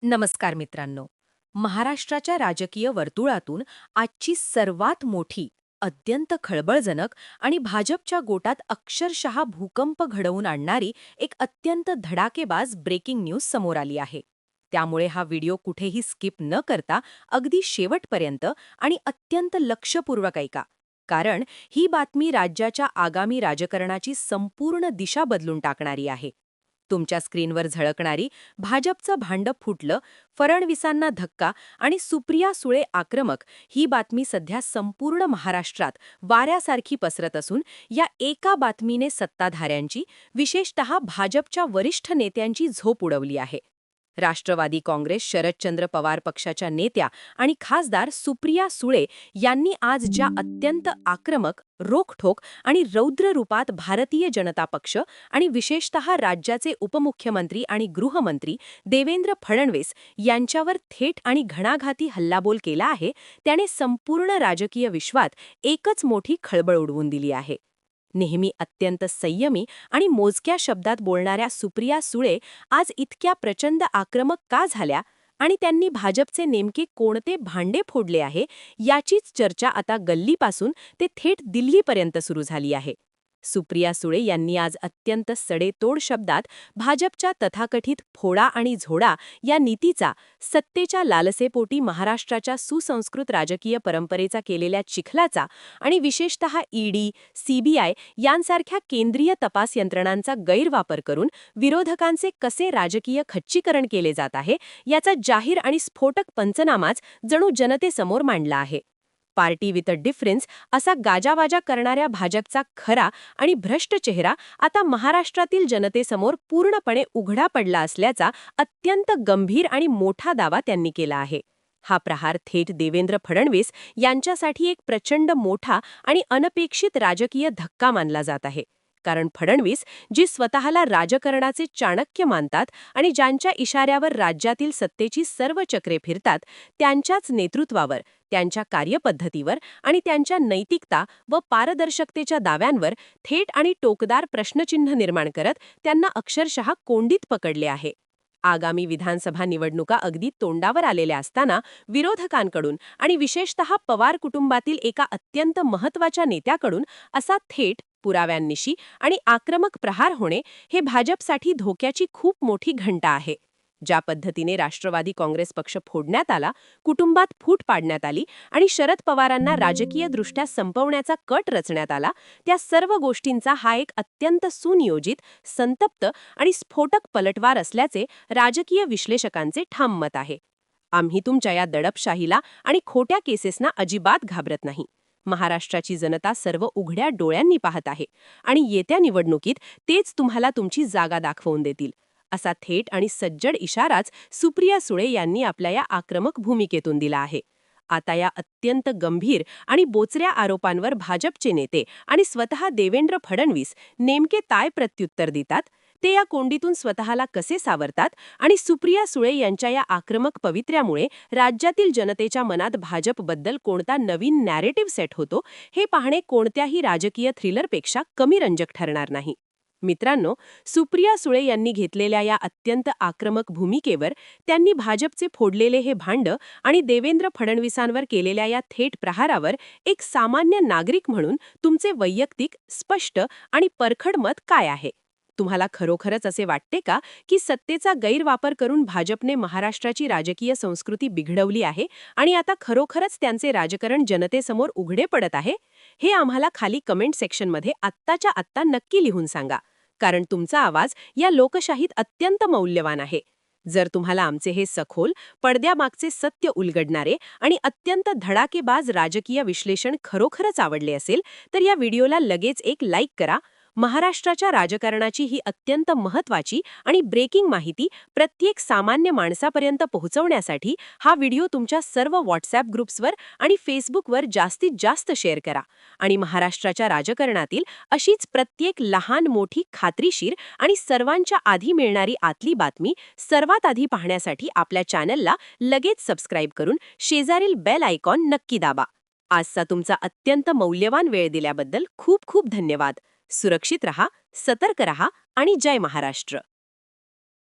नमस्कार मित्रांनो. महाराष्ट्राच्या राजकीय वर्तुळातून आजची सर्वात मोठी, अत्यंत खळबळजनक आणि भाजपच्या गोटात अक्षरशः भूकंप घडवून आणणारी एक अत्यंत धडाकेबाज ब्रेकिंग न्यूज समोर आली आहे. त्यामुळे हा व्हिडिओ कुठेही स्किप न करता अगदी शेवटपर्यंत आणि अत्यंत लक्षपूर्वक ऐका. कारण ही बातमी राज्याच्या आगामी राजकारणाची संपूर्ण दिशा बदलून टाकणारी आहे. तुमच्या स्क्रीनवर झळकणारी भाजपचं भांडं फुटलं, फडणवीसांना धक्का आणि सुप्रिया सुळे आक्रमक ही बातमी सध्या संपूर्ण महाराष्ट्रात वाऱ्यासारखी पसरत असून या एका बातमीने सत्ताधाऱ्यांची, विशेषतः भाजपच्या वरिष्ठ नेत्यांची झोप उडवली आहे. राष्ट्रवादी काँग्रेस शरदचंद्र पवार पक्षाच्या नेत्या आणि खासदार सुप्रिया सुळे यांनी आज ज्या अत्यंत आक्रमक, रोखठोक आणि रौद्र रूपात भारतीय जनता पक्ष आणि विशेषतः राज्याचे उपमुख्यमंत्री आणि गृहमंत्री देवेंद्र फडणवीस यांच्यावर थेट आणि घणाघाती हल्लाबोल केला आहे, त्याने संपूर्ण राजकीय विश्वात एकच मोठी खळबळ उडवून दिली आहे. नेहमी अत्यंत संयमी आणि मोजक्या शब्दात बोलणाऱ्या सुप्रिया सुळे आज इतक्या प्रचंड आक्रमक का झाल्या आणि त्यांनी भाजपचे नेमके कोणते भांडे फोडले आहे, याचीच चर्चा आता गल्लीपासून ते थेट दिल्लीपर्यंत सुरू झाली आहे. सुप्रिया सुळे यांनी आज अत्यंत सडेतोड शब्दात भाजपच्या तथाकथित फोडा आणि झोडा या नीतीचा, सत्तेच्या लालसेपोटी महाराष्ट्राच्या सुसंस्कृत राजकीय परंपरेचा केलेल्या चिखलाचा आणि विशेषतः ईडी, सीबीआय यांसारख्या केंद्रीय तपास यंत्रणांचा गैरवापर करून विरोधकांचे कसे राजकीय खच्चीकरण केले जात आहे, याचा जाहीर आणि स्फोटक पंचनामाच जणू जनतेसमोर मांडला आहे. पार्टी विथ अ डिफरन्स असा गाजावाजा करणाऱ्या भाजपचा खरा आणि भ्रष्ट चेहरा आता महाराष्ट्रातील जनतेसमोर पूर्णपणे उघडा पडला असल्याचा अत्यंत गंभीर आणि मोठा दावा त्यांनी केला आहे. हा प्रहार थेट देवेंद्र फडणवीस यांच्यासाठी एक प्रचंड मोठा आणि अनपेक्षित राजकीय धक्का मानला जात आहे. कारण फडणवीस, जी स्वतःला राजकारणाचे चाणक्य मानतात आणि ज्यांच्या इशाऱ्यावर राज्यातील सत्तेची सर्व चक्रे फिरतात, त्यांच्याच नेतृत्वावर, त्यांच्या कार्यपद्धतीवर आणि त्यांच्या नैतिकता व पारदर्शकतेच्या दाव्यांवर थेट आणि टोकदार प्रश्नचिन्ह निर्माण करत त्यांना अक्षरशः कोंडीत पकडले आहे. आगामी विधानसभा निवडणुका अगदी तोंडावर आलेल्या असताना विरोधकांकडून आणि विशेषतः पवार कुटुंबातील एका अत्यंत महत्त्वाच्या नेत्याकडून असा थेट, पुराव्यांनिशी आणि आक्रमक प्रहार होणे हे भाजपसाठी धोक्याची खूप मोठी घंटा आहे. ज्या पद्धतीने राष्ट्रवादी काँग्रेस पक्ष फोडण्यात आला, कुटुंबात फूट पाडण्यात आली आणि शरद पवारांना राजकीयदृष्ट्या संपवण्याचा कट रचण्यात आला, त्या सर्व गोष्टींचा हा एक अत्यंत सुनियोजित, संतप्त आणि स्फोटक पलटवार असल्याचे राजकीय विश्लेषकांचे ठाम मत आहे. आम्ही तुमच्या या दडपशाहीला आणि खोट्या केसेसना अजिबात घाबरत नाही. महाराष्ट्राची जनता सर्व उघड्या डोळ्यांनी पाहत आहे आणि येत्या निवडणुकीत तेच तुम्हाला तुमची जागा दाखवून देतील, असा थेट आणि सज्जड इशाराच सुप्रिया सुळे यांनी आपल्या या आक्रमक भूमिकेतून दिला आहे. आता या अत्यंत गंभीर आणि बोचऱ्या आरोपांवर भाजपचे नेते आणि स्वतः देवेंद्र फडणवीस नेमके काय प्रत्युत्तर देतात, ते या कोंडीतून स्वतःला कसे सावरतात आणि सुप्रिया सुळे यांच्या या आक्रमक पवित्र्यामुळे राज्यातील जनतेच्या मनात भाजपबद्दल कोणता नवीन नॅरेटिव्ह सेट होतो, हे पाहणे कोणत्याही राजकीय थ्रिलरपेक्षा कमी रंजक ठरणार नाही. मित्रांनो, सुप्रिया सुळे यांनी घेतलेल्या या अत्यंत आक्रमक भूमिकेवर, त्यांनी भाजपचे फोडलेले हे भांड आणि देवेंद्र फडणवीसांवर केलेल्या या थेट प्रहारावर एक सामान्य नागरिक म्हणून तुमचे वैयक्तिक, स्पष्ट आणि परखड मत काय आहे? तुम्हाला खरोखरच असे वाटते का की सत्तेचा गैरवापर करून भाजपने महाराष्ट्राची राजकीय संस्कृती बिघडवली आहे आणि आता खरोखरच त्यांचे राजकारण जनतेसमोर उघडे पडत आहे? हे आम्हाला खाली कमेंट सेक्शनमध्ये आत्ताच्या आत्ता नक्की लिहून सांगा, कारण तुमचा आवाज या लोकशाहीत अत्यंत मौल्यवान आहे. जर तुम्हाला आमचे हे सखोल, पडद्यामागचे सत्य उलगडणारे आणि अत्यंत धडाकेबाज राजकीय विश्लेषण खरोखरच आवडले असेल, तर या व्हिडिओला लगेच एक लाईक करा. महाराष्ट्राच्या राजकारणाची ही अत्यंत महत्त्वाची आणि ब्रेकिंग माहिती प्रत्येक सामान्य माणसापर्यंत पोहोचवण्यासाठी हा व्हिडिओ तुमच्या सर्व व्हॉट्सॲप ग्रुप्सवर आणि फेसबुकवर जास्तीत जास्त शेअर करा. आणि महाराष्ट्राच्या राजकारणातील अशीच प्रत्येक लहान मोठी, खात्रीशीर आणि सर्वांच्या आधी मिळणारी आतली बातमी सर्वात आधी पाहण्यासाठी आपल्या चॅनलला लगेच सबस्क्राईब करून शेजारील बेल आयकॉन नक्की दाबा. आजचा तुमचा अत्यंत मौल्यवान वेळ दिल्याबद्दल खूप खूप धन्यवाद. सुरक्षित रहा, सतर्क रहा आणि जय महाराष्ट्र.